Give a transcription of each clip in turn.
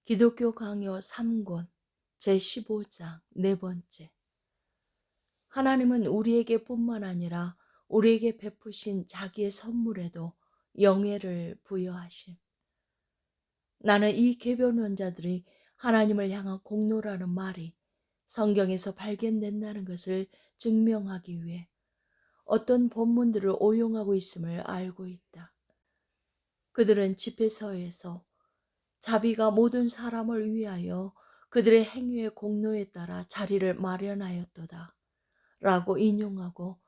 기독교 강요 3권 제15장 네 번째. 하나님은 우리에게 뿐만 아니라 우리에게 베푸신 자기의 선물에도 영예를 부여하심. 나는 이 개변론자들이 하나님을 향한 공로라는 말이 성경에서 발견된다는 것을 증명하기 위해 어떤 본문들을 오용하고 있음을 알고 있다. 그들은 집회서에서 자비가 모든 사람을 위하여 그들의 행위의 공로에 따라 자리를 마련하였도다 라고 인용하고,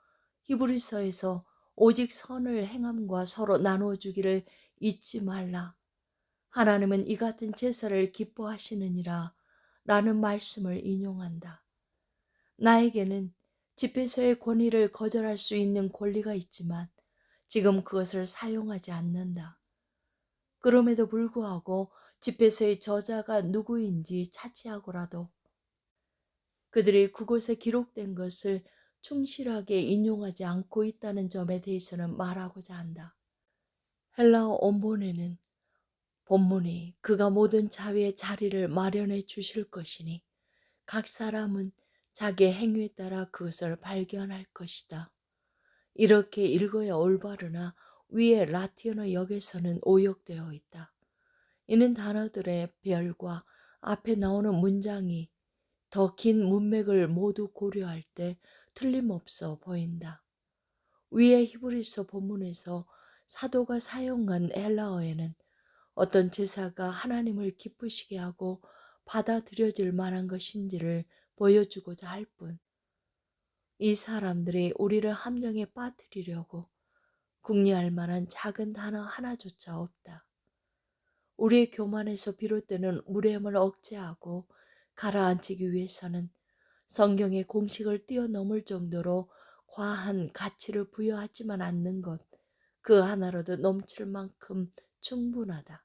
히브리서에서 오직 선을 행함과 서로 나누어주기를 잊지 말라, 하나님은 이 같은 제사를 기뻐하시느니라 라는 말씀을 인용한다. 나에게는 집회서의 권위를 거절할 수 있는 권리가 있지만 지금 그것을 사용하지 않는다. 그럼에도 불구하고 집회서의 저자가 누구인지 차치하고라도 그들이 그곳에 기록된 것을 충실하게 인용하지 않고 있다는 점에 대해서는 말하고자 한다. 헬라어 원본에는 본문이 그가 모든 자비의 자리를 마련해 주실 것이니 각 사람은 자기의 행위에 따라 그것을 발견할 것이다, 이렇게 읽어야 올바르나 위에 라틴어 역에서는 오역되어 있다. 이는 단어들의 별과 앞에 나오는 문장이 더 긴 문맥을 모두 고려할 때 틀림없어 보인다. 위의 히브리서 본문에서 사도가 사용한 헬라어에는 어떤 제사가 하나님을 기쁘시게 하고 받아들여질 만한 것인지를 보여주고자 할 뿐, 이 사람들이 우리를 함정에 빠뜨리려고 궁리할 만한 작은 단어 하나조차 없다. 우리의 교만에서 비롯되는 무례함을 억제하고 가라앉히기 위해서는 성경의 공식을 뛰어넘을 정도로 과한 가치를 부여하지만 않는 것, 그 하나로도 넘칠 만큼 충분하다.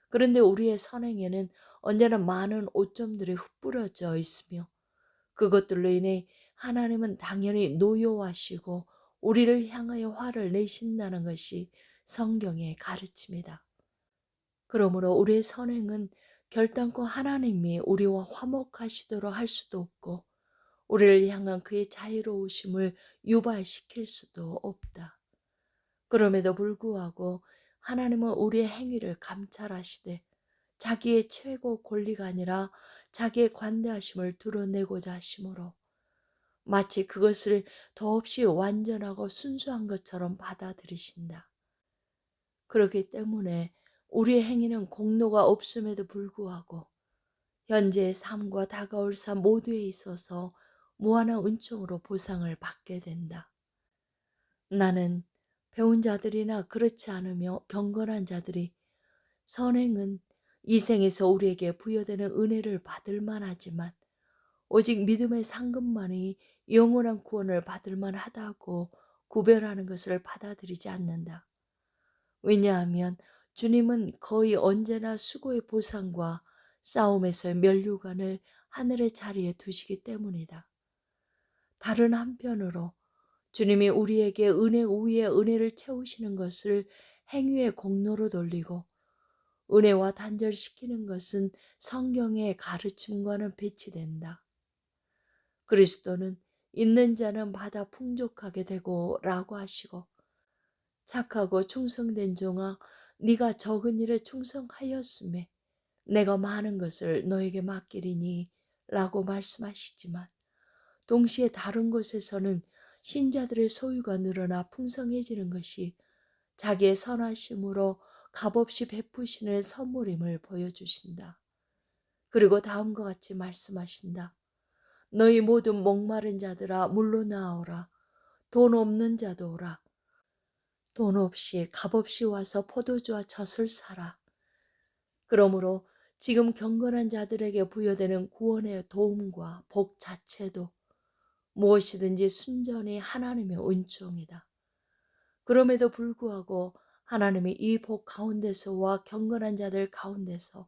그런데 우리의 선행에는 언제나 많은 오점들이 흩뿌려져 있으며 그것들로 인해 하나님은 당연히 노여워하시고 우리를 향하여 화를 내신다는 것이 성경의 가르침이다. 그러므로 우리의 선행은 결단코 하나님이 우리와 화목하시도록 할 수도 없고 우리를 향한 그의 자유로우심을 유발시킬 수도 없다. 그럼에도 불구하고 하나님은 우리의 행위를 감찰하시되 자기의 최고 권리가 아니라 자기의 관대하심을 드러내고자 하심으로 마치 그것을 더없이 완전하고 순수한 것처럼 받아들이신다. 그렇기 때문에 우리의 행위는 공로가 없음에도 불구하고 현재의 삶과 다가올 삶 모두에 있어서 무한한 은총으로 보상을 받게 된다. 나는 배운 자들이나 그렇지 않으며 경건한 자들이 선행은 이 생에서 우리에게 부여되는 은혜를 받을 만하지만 오직 믿음의 상급만이 영원한 구원을 받을 만하다고 구별하는 것을 받아들이지 않는다. 왜냐하면 주님은 거의 언제나 수고의 보상과 싸움에서의 면류관을 하늘의 자리에 두시기 때문이다. 다른 한편으로 주님이 우리에게 은혜 위에 은혜를 채우시는 것을 행위의 공로로 돌리고 은혜와 단절시키는 것은 성경의 가르침과는 배치된다. 그리스도는 있는 자는 받아 풍족하게 되고 라고 하시고, 착하고 충성된 종아, 네가 적은 일에 충성하였음에 내가 많은 것을 너에게 맡기리니 라고 말씀하시지만, 동시에 다른 곳에서는 신자들의 소유가 늘어나 풍성해지는 것이 자기의 선하심으로 값없이 베푸시는 선물임을 보여주신다. 그리고 다음과 같이 말씀하신다. 너희 모든 목마른 자들아 물로 나오라. 돈 없는 자도 오라. 돈 없이 값없이 와서 포도주와 젖을 사라. 그러므로 지금 경건한 자들에게 부여되는 구원의 도움과 복 자체도 무엇이든지 순전히 하나님의 은총이다. 그럼에도 불구하고 하나님이 이 복 가운데서와 경건한 자들 가운데서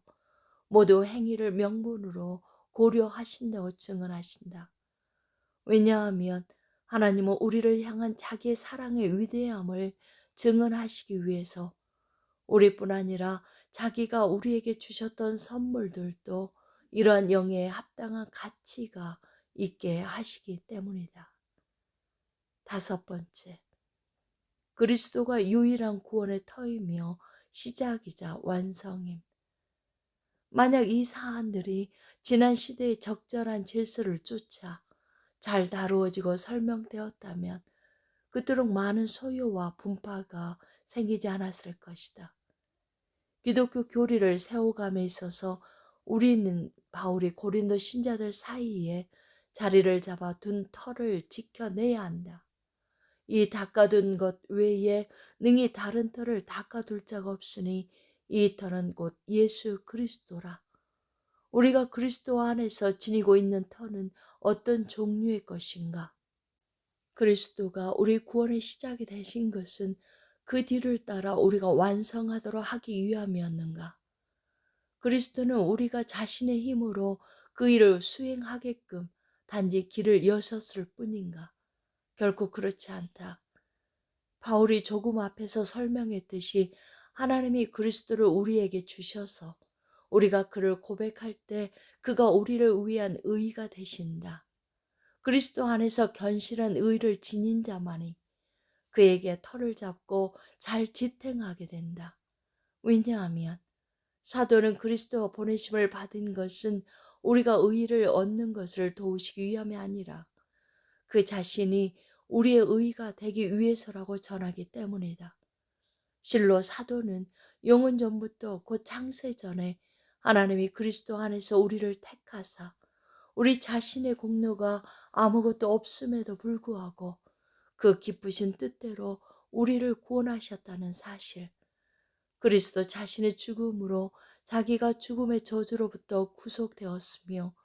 모두 행위를 명분으로 고려하신다고 증언하신다. 왜냐하면 하나님은 우리를 향한 자기의 사랑의 위대함을 증언하시기 위해서 우리뿐 아니라 자기가 우리에게 주셨던 선물들도 이러한 영에 합당한 가치가 있게 하시기 때문이다. 다섯 번째, 그리스도가 유일한 구원의 터이며 시작이자 완성임. 만약 이 사안들이 지난 시대의 적절한 질서를 쫓아 잘 다루어지고 설명되었다면 그토록 많은 소요와 분파가 생기지 않았을 것이다. 기독교 교리를 세워감에 있어서 우리는 바울이 고린도 신자들 사이에 자리를 잡아 둔 터를 지켜내야 한다. 이 닦아둔 것 외에 능히 다른 터를 닦아둘 자가 없으니 이 터는 곧 예수 그리스도라. 우리가 그리스도 안에서 지니고 있는 터는 어떤 종류의 것인가? 그리스도가 우리 구원의 시작이 되신 것은 그 뒤를 따라 우리가 완성하도록 하기 위함이었는가? 그리스도는 우리가 자신의 힘으로 그 일을 수행하게끔 단지 길을 여셨을 뿐인가? 결코 그렇지 않다. 바울이 조금 앞에서 설명했듯이 하나님이 그리스도를 우리에게 주셔서 우리가 그를 고백할 때 그가 우리를 위한 의가 되신다. 그리스도 안에서 견실한 의를 지닌 자만이 그에게 터를 잡고 잘 지탱하게 된다. 왜냐하면 사도는 그리스도가 보내심을 받은 것은 우리가 의를 얻는 것을 도우시기 위함이 아니라 그 자신이 우리의 의가 되기 위해서라고 전하기 때문이다. 실로 사도는 영원 전부터 곧 창세 전에 하나님이 그리스도 안에서 우리를 택하사 우리 자신의 공로가 아무것도 없음에도 불구하고 그 기쁘신 뜻대로 우리를 구원하셨다는 사실, 그리스도 자신의 죽음으로 자기가 죽음의 저주로부터 구속되었으며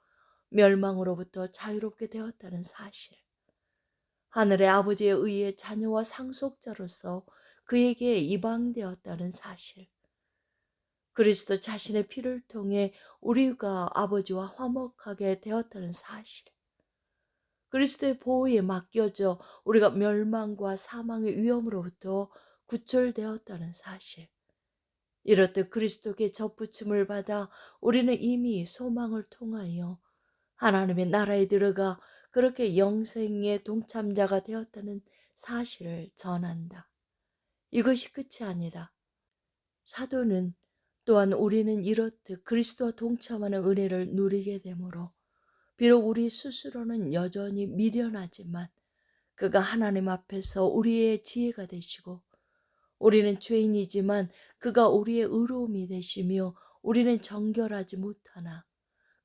멸망으로부터 자유롭게 되었다는 사실, 하늘의 아버지의 의의 자녀와 상속자로서 그에게 이방되었다는 사실, 그리스도 자신의 피를 통해 우리가 아버지와 화목하게 되었다는 사실, 그리스도의 보호에 맡겨져 우리가 멸망과 사망의 위험으로부터 구출되었다는 사실, 이렇듯 그리스도께 접붙임을 받아 우리는 이미 소망을 통하여 하나님의 나라에 들어가 그렇게 영생의 동참자가 되었다는 사실을 전한다. 이것이 끝이 아니다. 사도는 또한 우리는 이렇듯 그리스도와 동참하는 은혜를 누리게 되므로 비록 우리 스스로는 여전히 미련하지만 그가 하나님 앞에서 우리의 지혜가 되시고 우리는 죄인이지만 그가 우리의 의로움이 되시며 우리는 정결하지 못하나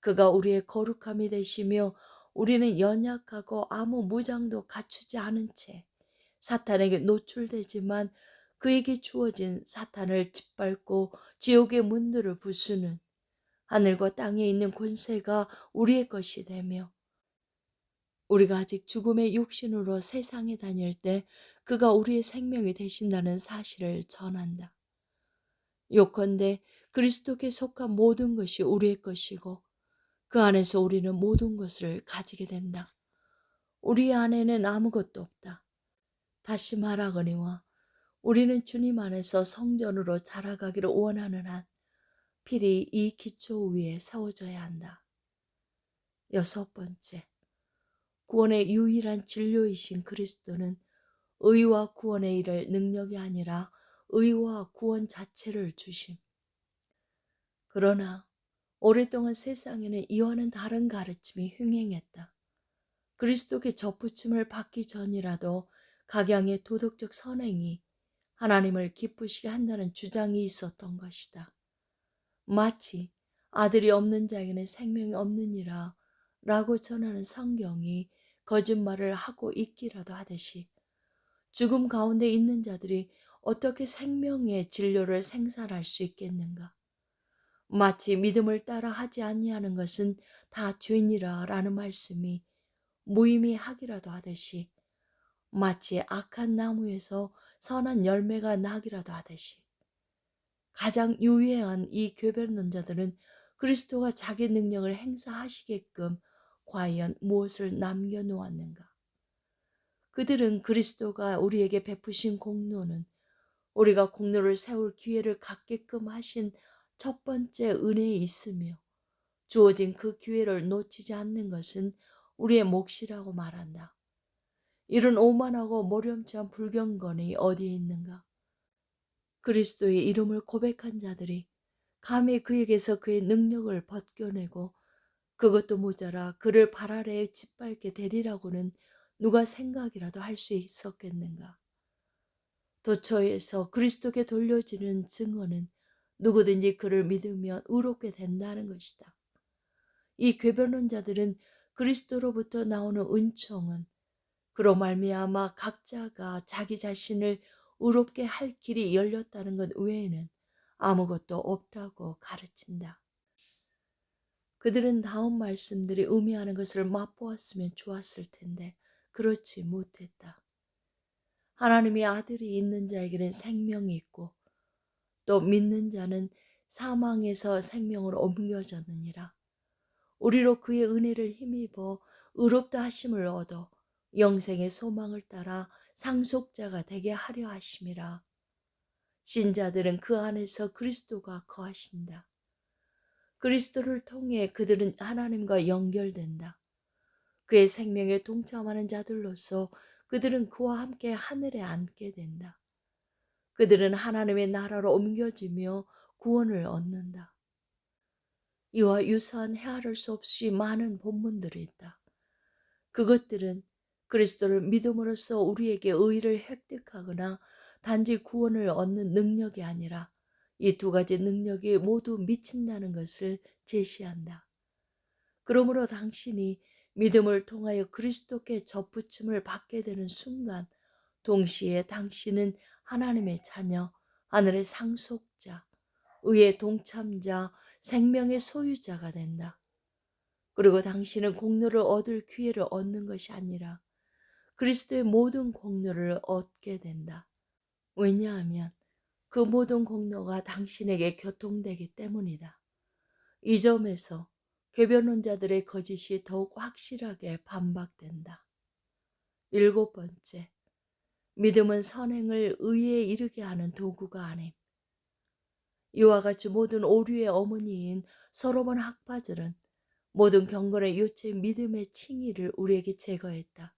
그가 우리의 거룩함이 되시며 우리는 연약하고 아무 무장도 갖추지 않은 채 사탄에게 노출되지만 그에게 주어진 사탄을 짓밟고 지옥의 문들을 부수는 하늘과 땅에 있는 권세가 우리의 것이 되며 우리가 아직 죽음의 육신으로 세상에 다닐 때 그가 우리의 생명이 되신다는 사실을 전한다. 요컨대 그리스도께 속한 모든 것이 우리의 것이고 그 안에서 우리는 모든 것을 가지게 된다. 우리 안에는 아무것도 없다. 다시 말하거니와 우리는 주님 안에서 성전으로 자라가기를 원하는 한 필히 이 기초 위에 세워져야 한다. 여섯 번째, 구원의 유일한 진료이신 그리스도는 의와 구원에 이를 능력이 아니라 의와 구원 자체를 주심. 그러나 오랫동안 세상에는 이와는 다른 가르침이 횡행했다. 그리스도께 접붙임을 받기 전이라도 각양의 도덕적 선행이 하나님을 기쁘시게 한다는 주장이 있었던 것이다. 마치 아들이 없는 자에게는 생명이 없느니라 라고 전하는 성경이 거짓말을 하고 있기라도 하듯이 죽음 가운데 있는 자들이 어떻게 생명의 진료를 생산할 수 있겠는가? 마치 믿음을 따라 하지 아니하는 것은 다 죄니라 라는 말씀이 무의미하기라도 하듯이 마치 악한 나무에서 선한 열매가 나기라도 하듯이 가장 유해한 이 교변론자들은 그리스도가 자기 능력을 행사하시게끔 과연 무엇을 남겨놓았는가? 그들은 그리스도가 우리에게 베푸신 공로는 우리가 공로를 세울 기회를 갖게끔 하신 첫 번째 은혜에 있으며 주어진 그 기회를 놓치지 않는 것은 우리의 몫이라고 말한다. 이런 오만하고 모렴치한 불경건이 어디에 있는가? 그리스도의 이름을 고백한 자들이 감히 그에게서 그의 능력을 벗겨내고 그것도 모자라 그를 발 아래에 짓밟게 되리라고는 누가 생각이라도 할 수 있었겠는가? 도처에서 그리스도께 돌려지는 증언은 누구든지 그를 믿으면 의롭게 된다는 것이다. 이 궤변론자들은 그리스도로부터 나오는 은총은 그로 말미암아 각자가 자기 자신을 의롭게 할 길이 열렸다는 것 외에는 아무것도 없다고 가르친다. 그들은 다음 말씀들이 의미하는 것을 맛보았으면 좋았을 텐데 그렇지 못했다. 하나님의 아들이 있는 자에게는 생명이 있고 또 믿는 자는 사망에서 생명으로 옮겨졌느니라. 우리로 그의 은혜를 힘입어 의롭다 하심을 얻어 영생의 소망을 따라 상속자가 되게 하려 하심이라. 신자들은 그 안에서 그리스도가 거하신다. 그리스도를 통해 그들은 하나님과 연결된다. 그의 생명에 동참하는 자들로서 그들은 그와 함께 하늘에 앉게 된다. 그들은 하나님의 나라로 옮겨지며 구원을 얻는다. 이와 유사한 헤아릴 수 없이 많은 본문들이 있다. 그것들은 그리스도를 믿음으로써 우리에게 의를 획득하거나 단지 구원을 얻는 능력이 아니라 이 두 가지 능력이 모두 미친다는 것을 제시한다. 그러므로 당신이 믿음을 통하여 그리스도께 접붙임을 받게 되는 순간 동시에 당신은 하나님의 자녀, 하늘의 상속자, 의의 동참자, 생명의 소유자가 된다. 그리고 당신은 공로를 얻을 기회를 얻는 것이 아니라 그리스도의 모든 공로를 얻게 된다. 왜냐하면 그 모든 공로가 당신에게 교통되기 때문이다. 이 점에서 궤변론자들의 거짓이 더욱 확실하게 반박된다. 일곱 번째, 믿음은 선행을 의에 이르게 하는 도구가 아님. 이와 같이 모든 오류의 어머니인 서로몬 학파들은 모든 경건의 요체 믿음의 칭의를 우리에게 제거했다.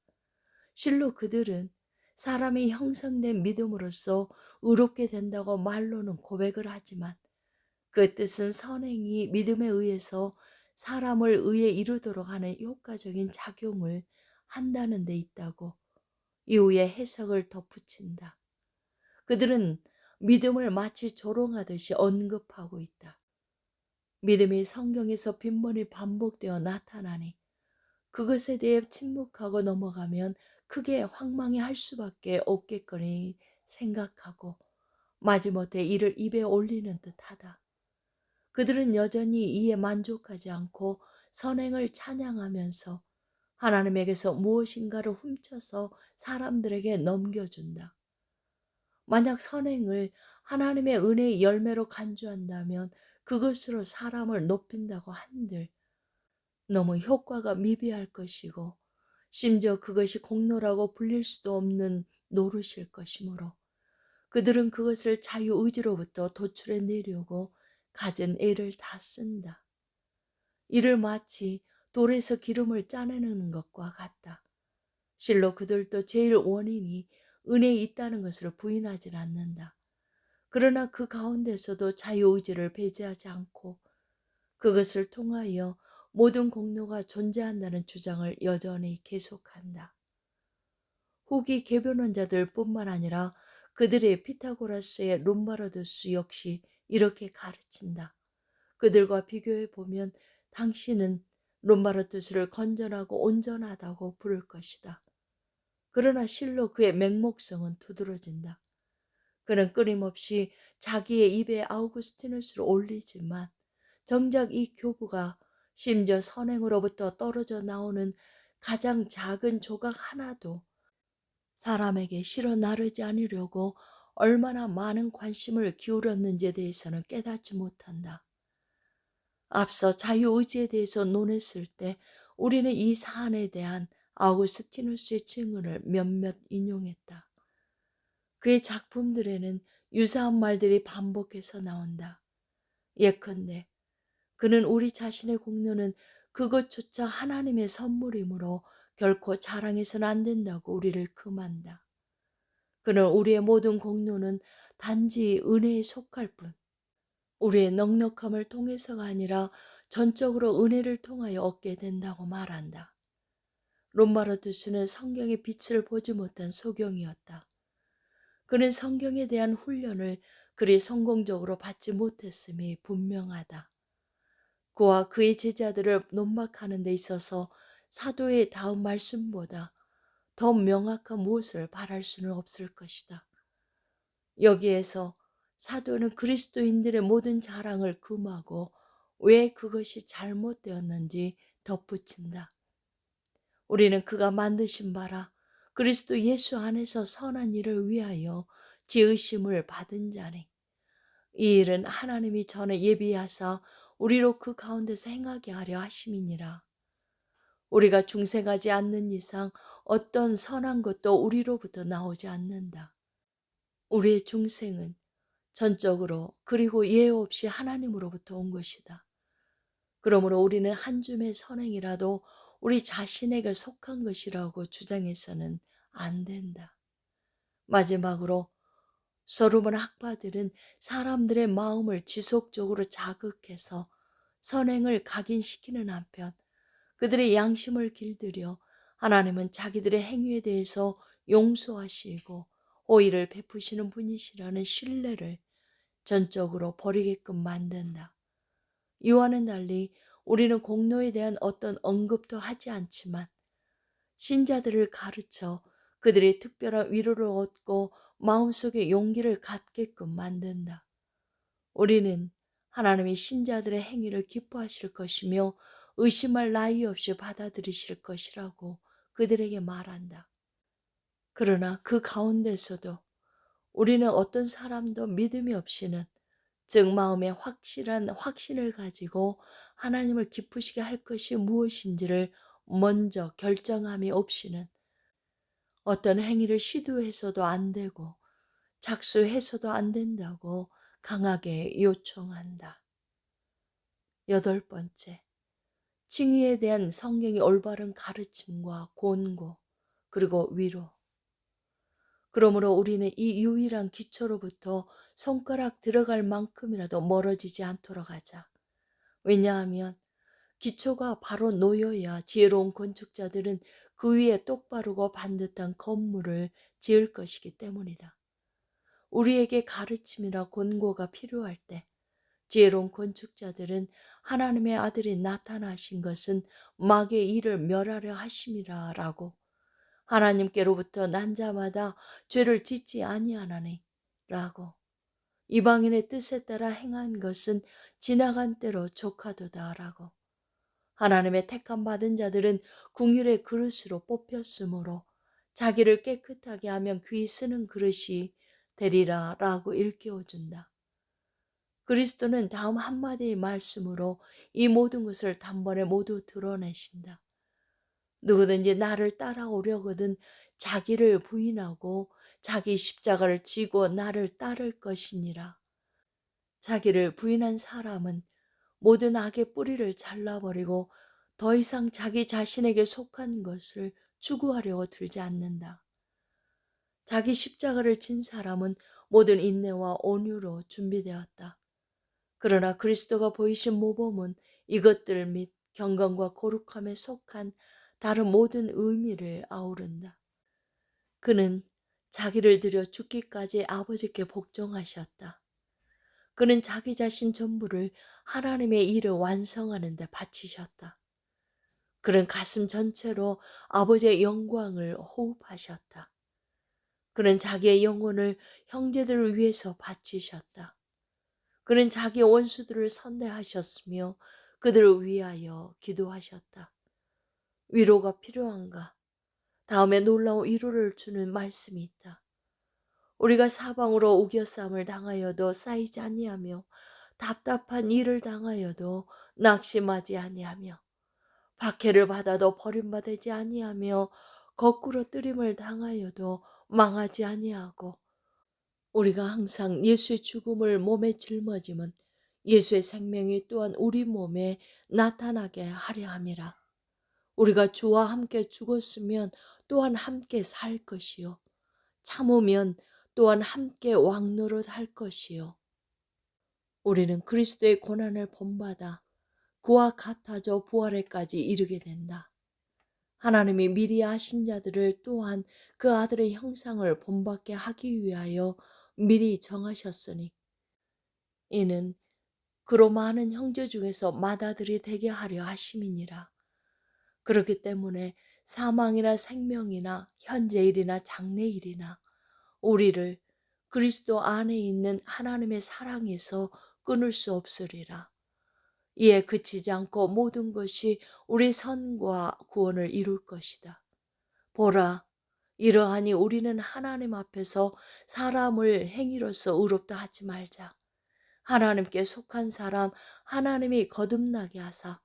실로 그들은 사람이 형성된 믿음으로써 의롭게 된다고 말로는 고백을 하지만 그 뜻은 선행이 믿음에 의해서 사람을 의에 이르도록 하는 효과적인 작용을 한다는 데 있다고 이후에 해석을 덧붙인다. 그들은 믿음을 마치 조롱하듯이 언급하고 있다. 믿음이 성경에서 빈번히 반복되어 나타나니 그것에 대해 침묵하고 넘어가면 크게 황망해할 수밖에 없겠거니 생각하고 마지못해 이를 입에 올리는 듯하다. 그들은 여전히 이에 만족하지 않고 선행을 찬양하면서 하나님에게서 무엇인가를 훔쳐서 사람들에게 넘겨준다. 만약 선행을 하나님의 은혜의 열매로 간주한다면 그것으로 사람을 높인다고 한들 너무 효과가 미비할 것이고 심지어 그것이 공로라고 불릴 수도 없는 노릇일 것이므로 그들은 그것을 자유의지로부터 도출해 내려고 갖은 애를 다 쓴다. 이를 마치 돌에서 기름을 짜내는 것과 같다. 실로 그들도 제일 원인이 은혜에 있다는 것을 부인하지 않는다. 그러나 그 가운데서도 자유의지를 배제하지 않고 그것을 통하여 모든 공로가 존재한다는 주장을 여전히 계속한다. 후기 궤변론자들 뿐만 아니라 그들의 피타고라스의 롬바르두스 역시 이렇게 가르친다. 그들과 비교해 보면 당신은 롬바르두스를 건전하고 온전하다고 부를 것이다. 그러나 실로 그의 맹목성은 두드러진다. 그는 끊임없이 자기의 입에 아우구스티누스를 올리지만 정작 이 교부가 심지어 선행으로부터 떨어져 나오는 가장 작은 조각 하나도 사람에게 실어 나르지 않으려고 얼마나 많은 관심을 기울였는지에 대해서는 깨닫지 못한다. 앞서 자유의지에 대해서 논했을 때 우리는 이 사안에 대한 아우구스티누스의 증언을 몇몇 인용했다. 그의 작품들에는 유사한 말들이 반복해서 나온다. 예컨대 그는 우리 자신의 공로는 그것조차 하나님의 선물이므로 결코 자랑해서는 안 된다고 우리를 금한다. 그는 우리의 모든 공로는 단지 은혜에 속할 뿐, 우리의 넉넉함을 통해서가 아니라 전적으로 은혜를 통하여 얻게 된다고 말한다. 롬마르투스는 성경의 빛을 보지 못한 소경이었다. 그는 성경에 대한 훈련을 그리 성공적으로 받지 못했음이 분명하다. 그와 그의 제자들을 논박하는 데 있어서 사도의 다음 말씀보다 더 명확한 무엇을 바랄 수는 없을 것이다. 여기에서 사도는 그리스도인들의 모든 자랑을 금하고 왜 그것이 잘못되었는지 덧붙인다. 우리는 그가 만드신 바라 그리스도 예수 안에서 선한 일을 위하여 지으심을 받은 자니 이 일은 하나님이 전에 예비하사 우리로 그 가운데서 행하게 하려 하심이니라. 우리가 중생하지 않는 이상 어떤 선한 것도 우리로부터 나오지 않는다. 우리의 중생은 전적으로 그리고 예외 없이 하나님으로부터 온 것이다. 그러므로 우리는 한 줌의 선행이라도 우리 자신에게 속한 것이라고 주장해서는 안 된다. 마지막으로 솔로몬 학파들은 사람들의 마음을 지속적으로 자극해서 선행을 각인시키는 한편 그들의 양심을 길들여 하나님은 자기들의 행위에 대해서 용서하시고 호의를 베푸시는 분이시라는 신뢰를 전적으로 버리게끔 만든다. 이와는 달리 우리는 공로에 대한 어떤 언급도 하지 않지만 신자들을 가르쳐 그들의 특별한 위로를 얻고 마음속에 용기를 갖게끔 만든다. 우리는 하나님이 신자들의 행위를 기뻐하실 것이며 의심할 나위 없이 받아들이실 것이라고 그들에게 말한다. 그러나 그 가운데서도 우리는 어떤 사람도 믿음이 없이는, 즉 마음에 확실한 확신을 가지고 하나님을 기쁘시게 할 것이 무엇인지를 먼저 결정함이 없이는 어떤 행위를 시도해서도 안 되고 작수해서도 안 된다고 강하게 요청한다. 8번째, 칭의에 대한 성경의 올바른 가르침과 권고, 그리고 위로. 그러므로 우리는 이 유일한 기초로부터 손가락 들어갈 만큼이라도 멀어지지 않도록 하자. 왜냐하면 기초가 바로 놓여야 지혜로운 건축자들은 그 위에 똑바르고 반듯한 건물을 지을 것이기 때문이다. 우리에게 가르침이나 권고가 필요할 때 지혜로운 건축자들은 하나님의 아들이 나타나신 것은 마귀의 일을 멸하려 하심이라 라고, 하나님께로부터 난 자마다 죄를 짓지 아니하나니 라고, 이방인의 뜻에 따라 행한 것은 지나간 때로 족하도다 라고, 하나님의 택함 받은 자들은 궁율의 그릇으로 뽑혔으므로 자기를 깨끗하게 하면 귀 쓰는 그릇이 되리라 라고 일깨워준다. 그리스도는 다음 한마디의 말씀으로 이 모든 것을 단번에 모두 드러내신다. 누구든지 나를 따라오려거든 자기를 부인하고 자기 십자가를 지고 나를 따를 것이니라. 자기를 부인한 사람은 모든 악의 뿌리를 잘라버리고 더 이상 자기 자신에게 속한 것을 추구하려고 들지 않는다. 자기 십자가를 진 사람은 모든 인내와 온유로 준비되었다. 그러나 그리스도가 보이신 모범은 이것들 및 경건과 거룩함에 속한 다른 모든 의미를 아우른다. 그는 자기를 들여 죽기까지 아버지께 복종하셨다. 그는 자기 자신 전부를 하나님의 일을 완성하는 데 바치셨다. 그는 가슴 전체로 아버지의 영광을 호흡하셨다. 그는 자기의 영혼을 형제들을 위해서 바치셨다. 그는 자기 원수들을 선대하셨으며 그들을 위하여 기도하셨다. 위로가 필요한가? 다음에 놀라운 위로를 주는 말씀이 있다. 우리가 사방으로 우겨쌈을 당하여도 쌓이지 아니하며 답답한 일을 당하여도 낙심하지 아니하며 박해를 받아도 버림받지 아니하며 거꾸로 뜨림을 당하여도 망하지 아니하고 우리가 항상 예수의 죽음을 몸에 짊어짐은 예수의 생명이 또한 우리 몸에 나타나게 하려 함이라. 우리가 주와 함께 죽었으면 또한 함께 살 것이요. 참으면 또한 함께 왕노릇 할 것이요. 우리는 그리스도의 고난을 본받아 그와 같아져 부활에까지 이르게 된다. 하나님이 미리 아신 자들을 또한 그 아들의 형상을 본받게 하기 위하여 미리 정하셨으니 이는 그로 많은 형제 중에서 맏아들이 되게 하려 하심이니라. 그렇기 때문에 사망이나 생명이나 현재일이나 장래일이나 우리를 그리스도 안에 있는 하나님의 사랑에서 끊을 수 없으리라. 이에 그치지 않고 모든 것이 우리 선과 구원을 이룰 것이다. 보라, 이러하니 우리는 하나님 앞에서 사람을 행위로서 의롭다 하지 말자. 하나님께 속한 사람 하나님이 거듭나게 하사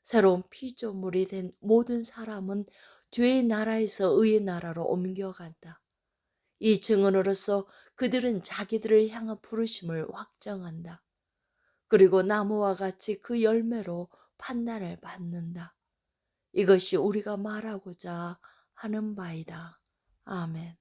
새로운 피조물이 된 모든 사람은 죄의 나라에서 의의 나라로 옮겨간다. 이 증언으로서 그들은 자기들을 향한 부르심을 확정한다. 그리고 나무와 같이 그 열매로 판단을 받는다. 이것이 우리가 말하고자 하는 바이다. 아멘.